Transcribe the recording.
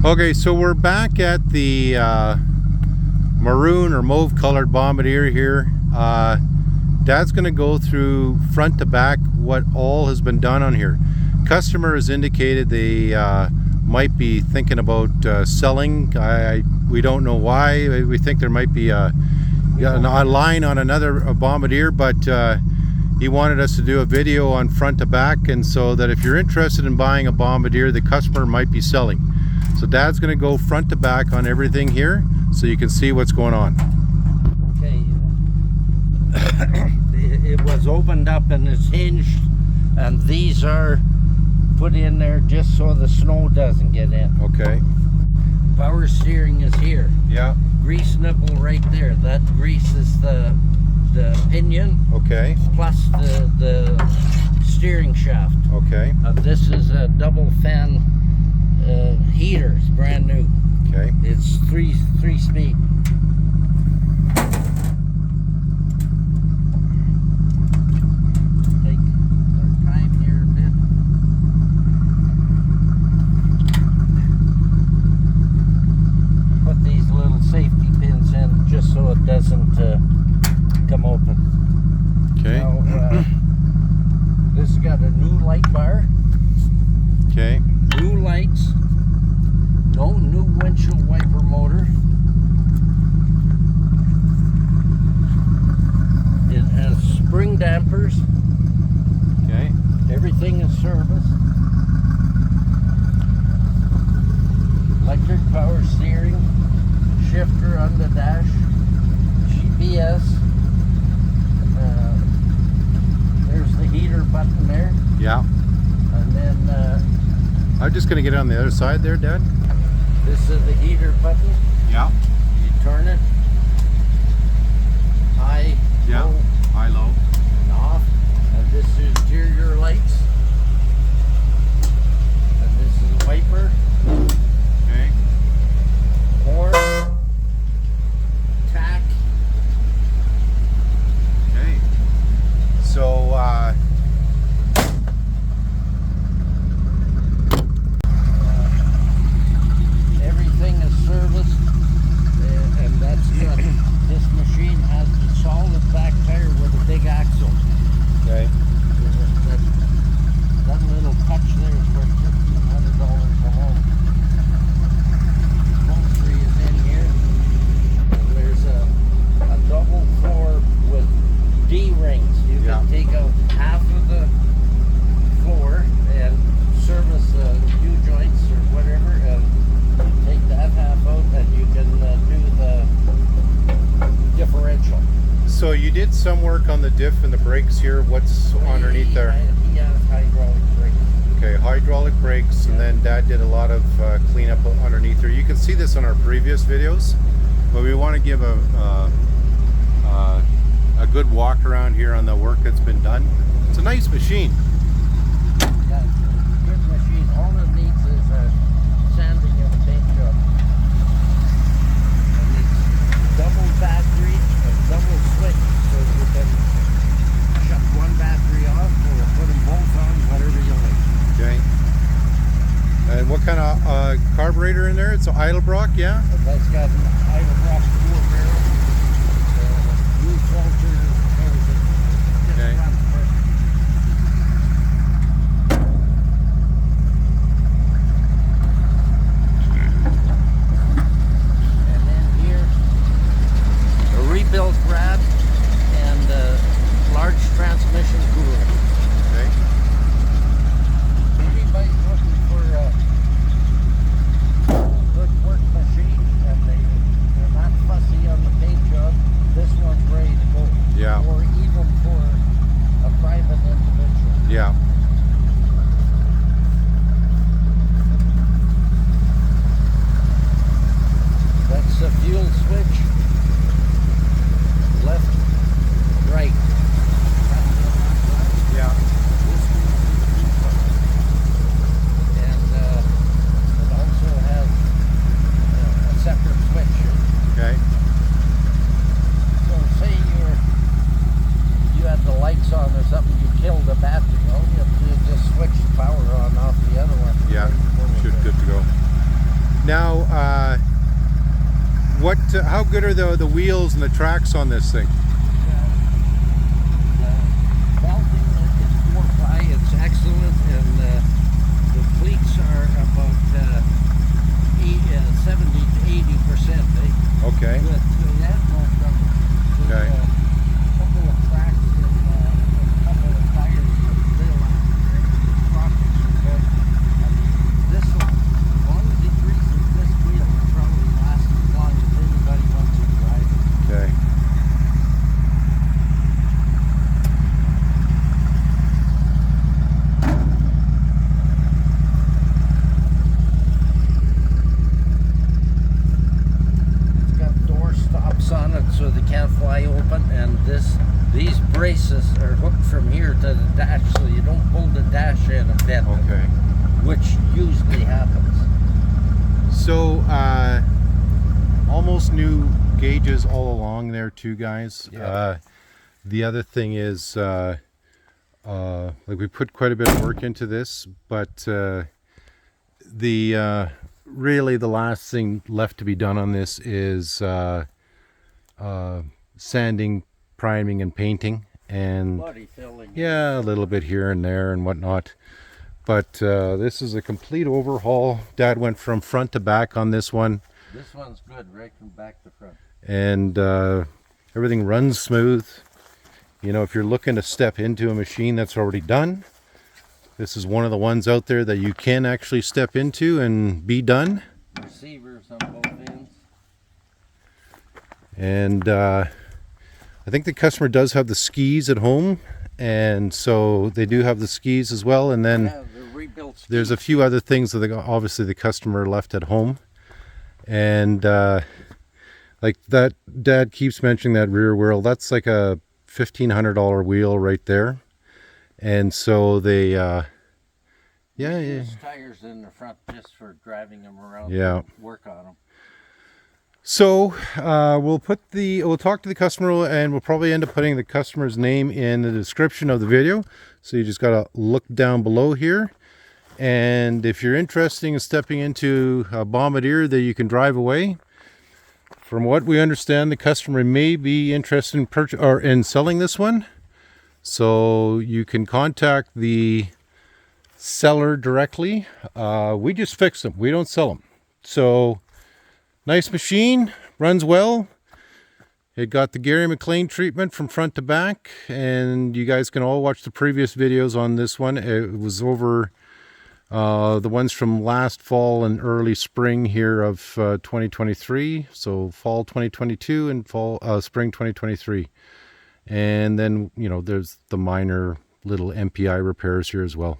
Okay, so we're back at the maroon or mauve colored Bombardier here. Dad's going to go through front to back what all has been done on here. Customer has indicated they might be thinking about selling. We don't know why. We think there might be a line on another Bombardier, but he wanted us to do a video on front to back, and so that if you're interested in buying a Bombardier, the customer might be selling. So Dad's going to go front to back on everything here so you can see what's going on. Okay. It was opened up and it's hinged, and these are put in there just so the snow doesn't get in. Okay. Power steering is here. Yeah. Grease nipple right there. That grease is the pinion. Okay. Plus the steering shaft. Okay. This is a double fan heater. It's brand new. Okay. It's three speed. Take our time here a bit. Put these little safety pins in just so it doesn't come open. Okay. Now, this has got a new light bar. Okay. New lights. No new windshield wiper motor. It has spring dampers. Okay. Everything is serviced. Electric power steering. Shifter on the dash. GPS. There's the heater button there. Yeah. And then I'm just going to get it on the other side there, Dad. this is the heater button. Yeah. You turn it. High, Yeah. low, High, low. and off. And this is interior lights. And this is a wiper. Okay. Horn. Tack. Okay. So, Everything is serviced. And that's got, this machine has the solid back tire with a big axle. okay. That little touch there is worth $1,500 alone. Upholstery is in here. And there's a double floor with D-rings. You Yeah. can take out half of the floor and service U-joints or whatever, and take that half out, and you can do the differential. So you did some work on the diff and the brakes here. What's underneath there? He has hydraulic brakes. Okay, hydraulic brakes, and then Dad did a lot of cleanup underneath there. You can see this on our previous videos, but we want to give a good walk around here on the work that's been done. It's a nice machine. Yeah, it's a good machine. All it needs is sanding and a paint job. And it's double battery and double switch, so you can shut one battery off or put them both on, whatever you like. Okay. And what kind of carburetor in there? It's an Edelbrock, yeah? But that's got an Edelbrock 4-barrel, new filter, everything. Just Okay. runs perfect. And then here, a rebuilt rad and a large transmission cooler. Okay. Anybody's looking for a good work machine and they're not fussy on the paint job, this one's ready to go. Yeah. Or even for Now, how good are the wheels and the tracks on this thing? The belting is 4-ply, it's excellent, and the cleats are about 70 to 80%. Okay. Good. So yeah, no trouble. Okay. There's a couple of cracks in a couple of tires with real sprockets are good. I mean, this one, as long as he greases this wheel, it probably lasts as long as anybody wants to drive it. Okay. It's got door stops on it so they can't fly open, and these braces are hooked from here to the dash so you don't pull the dash in and bend it, Okay. which usually happens. So, almost new gauges all along there too, guys. Yeah. The other thing is, like we put quite a bit of work into this, but really the last thing left to be done on this is sanding, priming, and painting, and Bloody filling. yeah, a little bit here and there and whatnot. But this is a complete overhaul. Dad went from front to back on this one, This one's good, right from back to front. and everything runs smooth. You know, if you're looking to step into a machine that's already done, this is one of the ones out there that you can actually step into and be done. Receivers on both ends. And I think the customer does have the skis at home, and so they do have the skis as well. And then Yeah, the rebuilt skis. there's a few other things that obviously the customer left at home. And like that, Dad keeps mentioning that rear wheel. That's like a $1,500 wheel right there. And so they, yeah. There's tires in the front just for driving them around. Yeah. Work on them. So we'll talk to the customer, and we'll probably end up putting the customer's name in the description of the video. So you just gotta look down below here. And if you're interested in stepping into a Bombardier that you can drive away, from what we understand, the customer may be interested in in selling this one. So you can contact the seller directly. We just fix them. We don't sell them. So nice machine, runs well. It got the Gary McLean treatment from front to back, and you guys can all watch the previous videos on this one. It was over the ones from last fall and early spring here of 2023. So fall 2022 and spring 2023. And then, you know, there's the minor little MPI repairs here as well.